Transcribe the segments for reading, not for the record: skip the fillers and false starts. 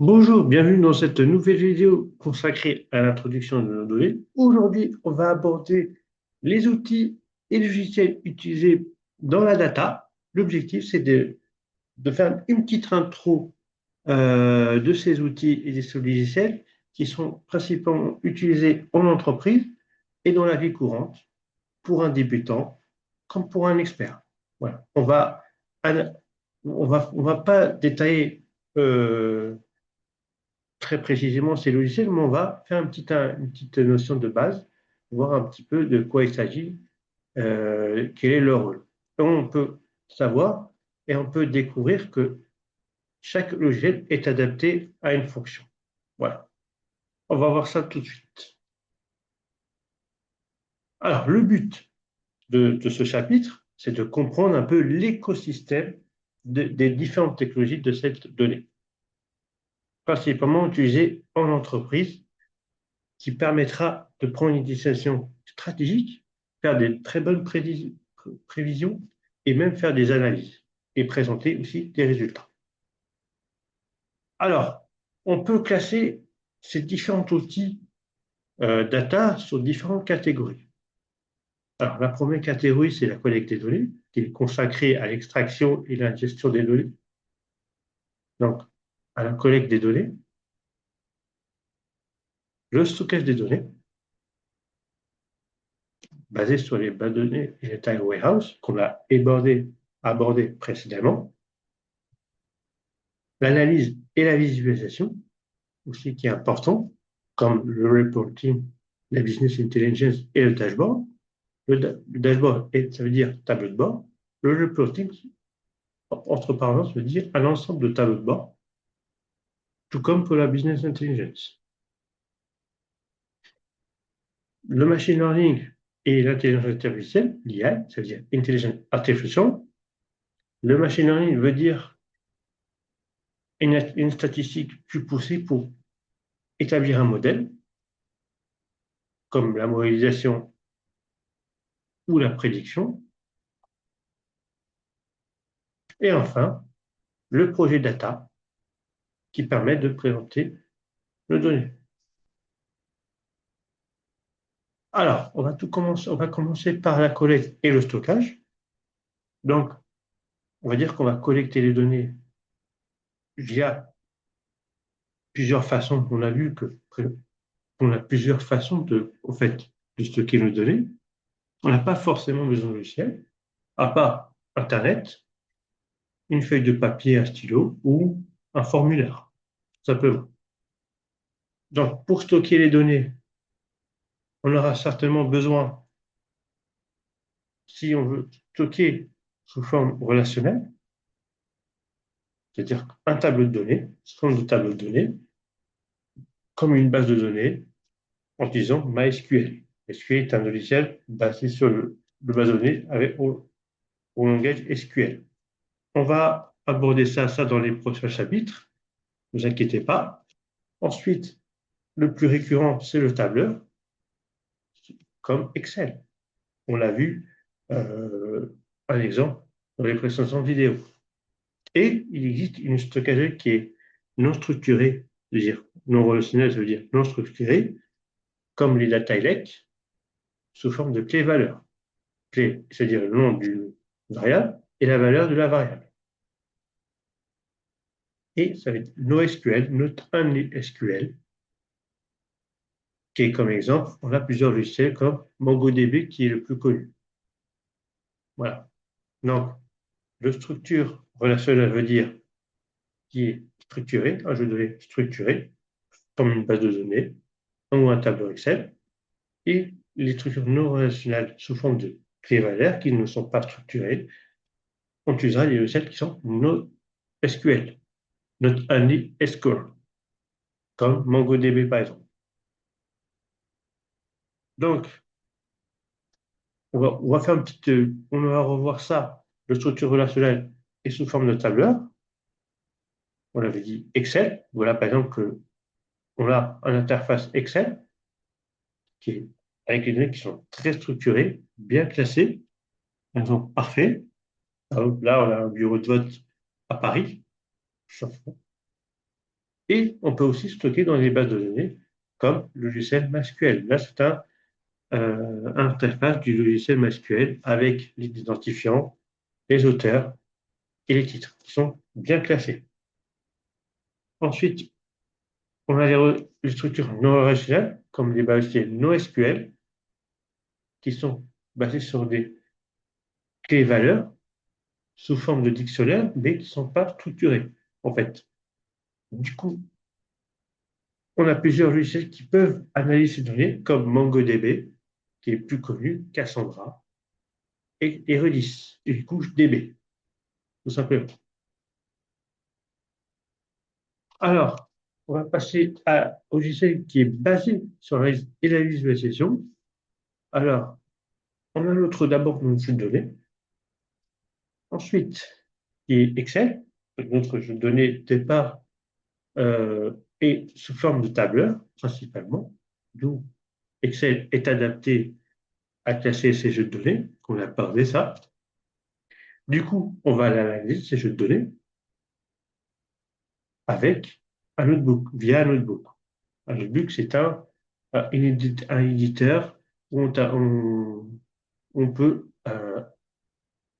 Bonjour, bienvenue dans cette nouvelle vidéo consacrée à l'introduction de nos données. Aujourd'hui, on va aborder les outils et les logiciels utilisés dans la data. L'objectif, c'est de faire une petite intro de ces outils et de ces logiciels qui sont principalement utilisés en entreprise et dans la vie courante pour un débutant comme pour un expert. Voilà. On va pas détailler très précisément ces logiciels, mais on va faire une petite notion de base, voir un petit peu de quoi il s'agit, quel est leur rôle. On peut savoir et on peut découvrir que chaque logiciel est adapté à une fonction. Voilà, on va voir ça tout de suite. Alors, le but de ce chapitre, c'est de comprendre un peu l'écosystème des différentes technologies de cette donnée, principalement utilisées en entreprise qui permettra de prendre une décision stratégique, faire des très bonnes prévisions et même faire des analyses et présenter aussi des résultats. Alors, on peut classer ces différents outils data sur différentes catégories. Alors, la première catégorie, c'est la collecte des données, qui est consacrée à l'extraction et la gestion des données, donc à la collecte des données, le stockage des données, basé sur les bases de données et les data warehouse qu'on a abordé précédemment, l'analyse et la visualisation, aussi qui est important, comme le reporting, la business intelligence et le dashboard. Le dashboard, ça veut dire tableau de bord. Le reporting, entre parenthèses, veut dire un ensemble de tableaux de bord, tout comme pour la business intelligence. Le machine learning et l'intelligence artificielle, l'IA, ça veut dire intelligence artificial. Le machine learning veut dire une statistique plus poussée pour établir un modèle, comme la modélisation ou la prédiction. Et enfin, le projet data qui permet de présenter nos données. Alors, on va commencer par la collecte et le stockage. Donc, on va dire qu'on va collecter les données via plusieurs façons. On a vu qu'on a plusieurs façons de stocker nos données. On n'a pas forcément besoin de logiciel, à part Internet, une feuille de papier, un stylo ou un formulaire, simplement. Donc, pour stocker les données, on aura certainement besoin, si on veut stocker sous forme relationnelle, c'est-à-dire un tableau de données, sous forme de tableau de données, comme une base de données, en utilisant MySQL. SQL est un logiciel basé sur le base de données au langage SQL. On va aborder ça dans les prochains chapitres, ne vous inquiétez pas. Ensuite, le plus récurrent, c'est le tableur, comme Excel. On l'a vu, un exemple dans les précédentes vidéos. Et il existe une stockage qui est non structurée, c'est-à-dire non relationnelle, ça veut dire non structurée, comme les data lake, sous forme de clé-valeur. Clé, c'est-à-dire le nom du variable et la valeur de la variable. Et ça va être NoSQL, Not Only SQL, qui est comme exemple, on a plusieurs logiciels comme MongoDB qui est le plus connu. Voilà. Donc, le structure relationnelle veut dire qui est structuré, un jeu de données structuré, comme une base de données ou un tableau Excel, et les structures non relationnelles sous forme de clés valeurs qui ne sont pas structurées, on utilisera les logiciels qui sont NoSQL, Not Only SQL, comme MongoDB par exemple. Donc, on va faire on va revoir ça, de structure relationnelle et sous forme de tableur. On avait dit Excel. Voilà, par exemple, on a une interface Excel qui est avec les données qui sont très structurées, bien classées. Elles sont parfaites. Là, on a un bureau de vote à Paris. Et on peut aussi stocker dans les bases de données, comme le logiciel MySQL. Là, c'est un interface du logiciel MySQL avec les identifiants, les auteurs et les titres qui sont bien classés. Ensuite, on a les structures non relationnelles, comme les bases NoSQL, qui sont basées sur des clés-valeurs sous forme de dictionnaire, mais qui ne sont pas structurées, en fait. Du coup, on a plusieurs logiciels qui peuvent analyser ces données, comme MongoDB, qui est plus connu, Cassandra, et Redis, et du coup DB, tout simplement. Alors, on va passer au logiciel qui est basé sur l'analyse et la visualisation. Alors, on a l'autre d'abord notre jeu de données. Ensuite, qui est Excel, notre jeu de données départ est sous forme de tableur, principalement, d'où Excel est adapté à classer ces jeux de données, on a parlé ça. Du coup, on va analyser ces jeux de données avec un notebook, via un notebook. Un notebook, c'est un éditeur où on peut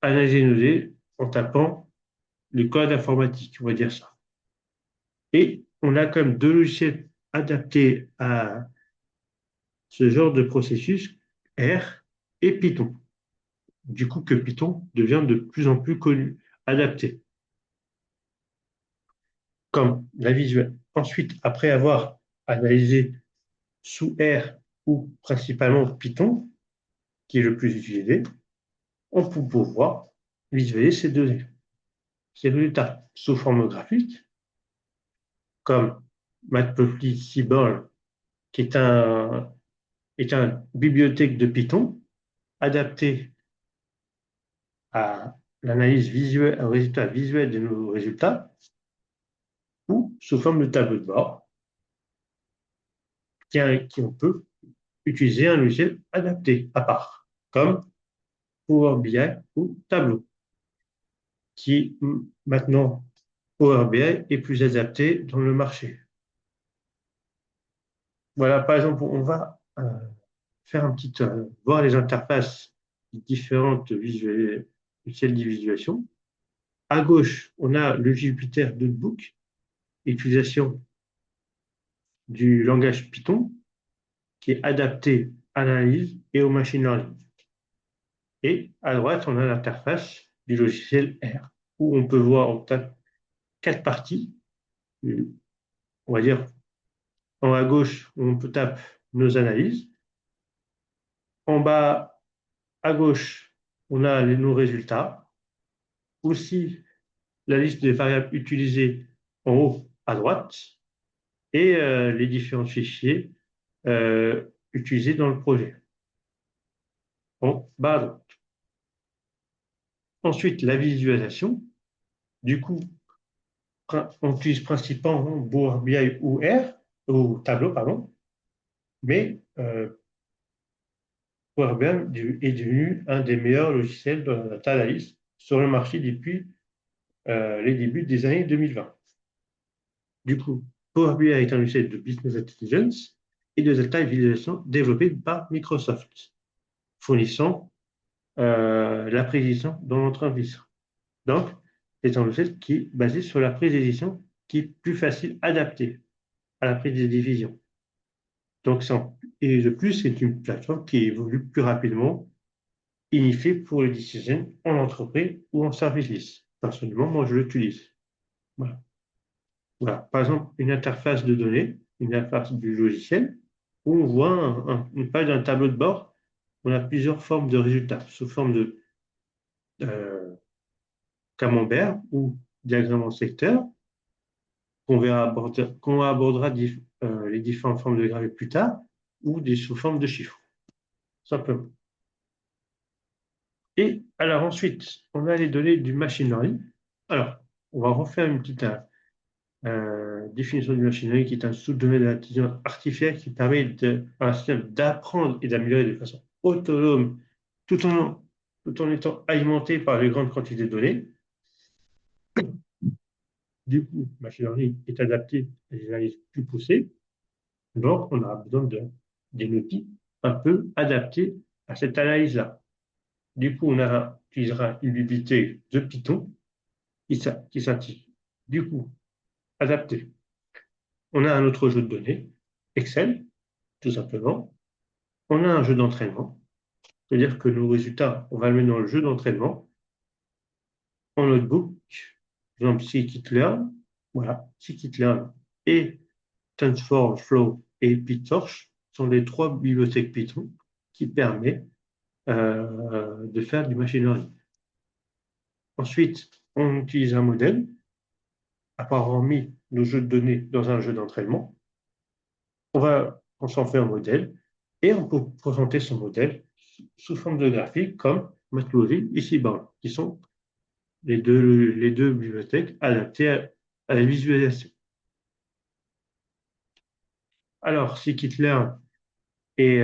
analyser nos données en tapant le code informatique, on va dire ça. Et on a quand même deux logiciels adaptés à ce genre de processus, R et Python. Du coup, que Python devient de plus en plus connu, adapté, comme la visuelle. Ensuite, après avoir analysé sous R ou principalement Python, qui est le plus utilisé, on peut pouvoir visualiser ces données, ces résultats sous forme graphique, comme Matplotlib Seaborn, qui est une bibliothèque de Python adaptée à l'analyse visuelle, au résultat visuel de nos résultats, ou sous forme de tableau de bord, qui on peut utiliser un logiciel adapté à part, comme Power BI ou Tableau, qui maintenant, Power BI est plus adapté dans le marché. Voilà, par exemple, on va faire voir les interfaces différentes logiciels de visualisation. À gauche, on a le Jupyter Notebook, utilisation du langage Python, qui est adapté à l'analyse et au machine learning. Et à droite, on a l'interface du logiciel R, où on peut voir en quatre parties. On va dire en haut à gauche, on peut taper nos analyses. En bas à gauche, on a nos résultats. Aussi, la liste des variables utilisées en haut à droite et les différents fichiers utilisés dans le projet en bas à droite. Ensuite, la visualisation. Du coup, on utilise principalement Power BI ou R, ou Tableau, pardon, mais Power BI est devenu un des meilleurs logiciels de la data analysis sur le marché depuis les débuts des années 2020. Du coup, Power BI est un logiciel de business intelligence et de data visualisation développé par Microsoft, fournissant la précision dans l'entreprise. Donc, c'est un logiciel qui est basé sur la prise de décision qui est plus facile, adaptée à la prise de décision. Donc, et de plus, c'est une plateforme qui évolue plus rapidement, unifiée pour les décisions en entreprise ou en service list. Personnellement, moi, je l'utilise. Voilà. Voilà. Par exemple, une interface de données, une interface du logiciel, où on voit une page d'un tableau de bord, on a plusieurs formes de résultats, sous forme de euh, camembert ou diagramme en secteur, qu'on abordera les différentes formes de graphiques plus tard, ou sous forme de chiffres, simplement. Et alors ensuite, on a les données du machine learning. Alors, on va refaire une petite définition du machine learning qui est un sous-domaine de l'intelligence artificielle qui permet à un système d'apprendre et d'améliorer de façon autonome tout en étant alimenté par les grandes quantités de données. Du coup, machine learning est adapté à des analyses plus poussées. Donc, on aura besoin d'un outil un peu adapté à cette analyse-là. Du coup, utilisera une bibliothèque de Python qui s'intitule, du coup, adapté. On a un autre jeu de données, Excel, tout simplement. On a un jeu d'entraînement, c'est-à-dire que nos résultats, on va le mettre dans le jeu d'entraînement, en notebook, par exemple scikit-learn, voilà, scikit-learn et TensorFlow et PyTorch sont les trois bibliothèques Python qui permettent de faire du machine learning. Ensuite, on utilise un modèle, après avoir mis nos jeux de données dans un jeu d'entraînement, on s'en fait un modèle et on peut présenter son modèle sous forme de graphique comme Matplotlib et Seaborn, qui sont les deux bibliothèques adaptées à la visualisation. Alors, scikit-learn et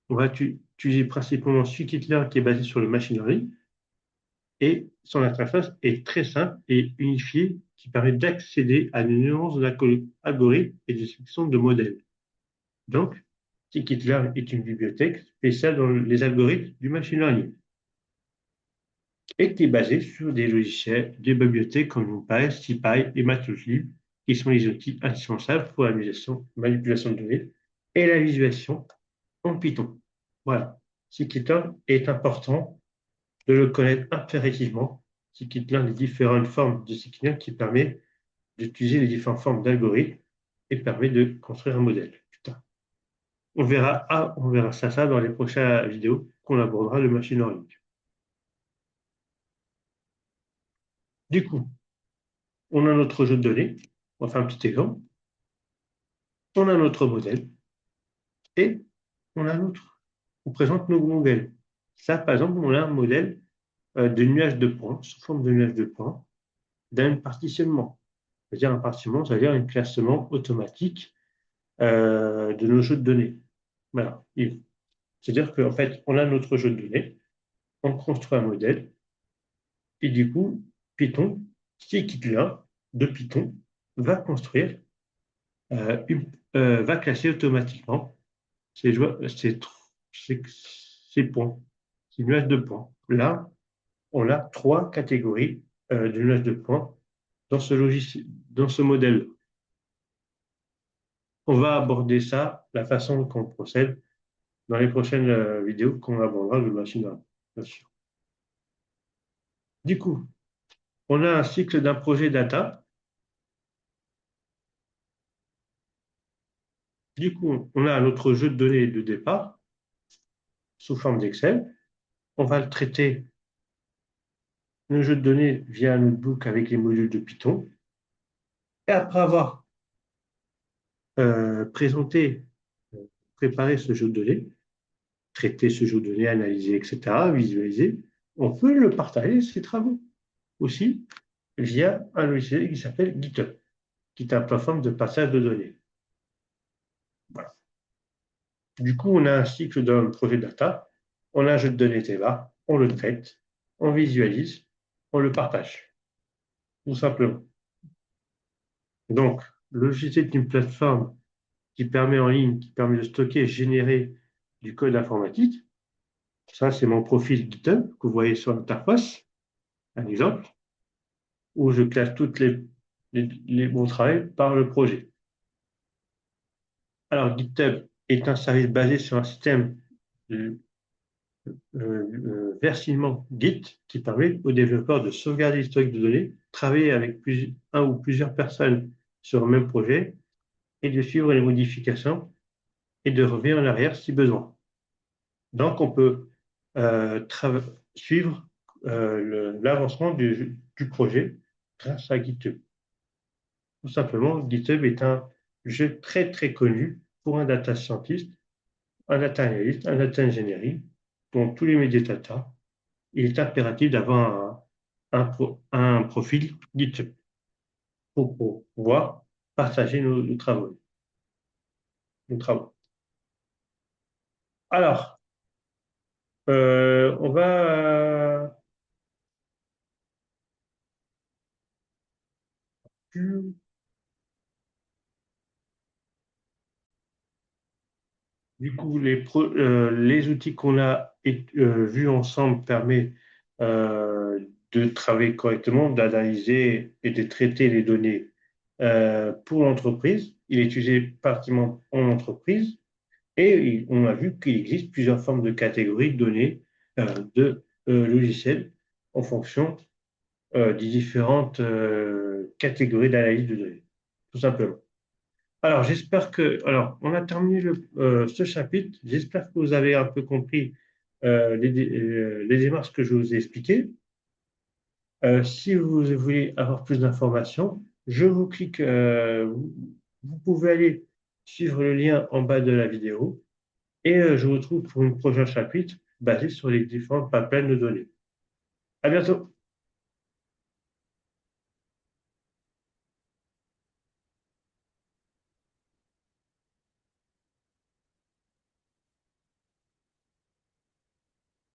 on va utiliser principalement scikit-learn qui est basé sur le machine learning et son interface est très simple et unifiée qui permet d'accéder à une nuance d'algorithmes et de sélection de modèles. Donc, scikit-learn est une bibliothèque spéciale dans les algorithmes du machine learning et qui est basée sur des logiciels, des bibliothèques comme NumPy, SciPy et Matplotlib, qui sont les outils indispensables pour la manipulation de données et la visualisation en Python. Voilà. Scikit-learn est important de le connaître impérativement. Scikit-learn, les différentes formes de scikit-learn qui permet d'utiliser les différentes formes d'algorithmes et permet de construire un modèle. Putain. On verra ça dans les prochaines vidéos qu'on abordera le machine learning. Du coup, on a notre jeu de données. On va faire un petit exemple. On a notre modèle et on a notre. On présente nos modèles. Ça, par exemple, on a un modèle de nuage de points, sous forme de nuage de points, d'un partitionnement. C'est-à-dire un partitionnement, c'est-à-dire un classement automatique de nos jeux de données. Voilà. C'est-à-dire qu'en fait, on a notre jeu de données, on construit un modèle, et du coup, Python, scikit-learn de Python, va construire, va classer automatiquement ces, ces, ces, ces points, ces nuages de points. Là, on a trois catégories de nuages de points dans ce logiciel, dans ce modèle. On va aborder ça, la façon dont on procède, dans les prochaines vidéos qu'on abordera le machine learning, bien sûr. Du coup, on a un cycle d'un projet data. Du coup, on a notre jeu de données de départ sous forme d'Excel. On va le traiter, le jeu de données, via un notebook avec les modules de Python. Et après avoir présenté, préparé ce jeu de données, traité ce jeu de données, analysé, etc., visualisé, on peut le partager, ses travaux, aussi via un logiciel qui s'appelle GitHub, qui est une plateforme de partage de données. Voilà. Du coup, on a un cycle d'un projet data, on a un jeu de données Teva, on le traite, on visualise, on le partage, tout simplement. Donc, le logiciel est une plateforme qui permet en ligne, qui permet de stocker et générer du code informatique. Ça, c'est mon profil GitHub que vous voyez sur l'interface, un exemple, où je classe toutes mon travail par le projet. Alors, GitHub est un service basé sur un système de versionnement Git qui permet aux développeurs de sauvegarder l'historique de données, travailler avec un ou plusieurs personnes sur un même projet et de suivre les modifications et de revenir en arrière si besoin. Donc, on peut suivre l'avancement du projet grâce à GitHub. Tout simplement, GitHub est un jeu très très connu pour un data scientist, un data analyst, un data engineering, dont tous les médiadata. Il est impératif d'avoir un profil GitHub pour pouvoir partager nos travaux. Nos travaux. Alors, on va Du coup, les outils qu'on a vus ensemble permettent de travailler correctement, d'analyser et de traiter les données pour l'entreprise. Il est utilisé particulièrement en entreprise et on a vu qu'il existe plusieurs formes de catégories de données de logiciels en fonction des différentes catégories d'analyse de données, tout simplement. Alors, on a terminé ce chapitre. J'espère que vous avez un peu compris les démarches que je vous ai expliquées. Si vous voulez avoir plus d'informations, vous pouvez aller suivre le lien en bas de la vidéo et je vous retrouve pour un prochain chapitre basé sur les différentes pipelines de données. À bientôt.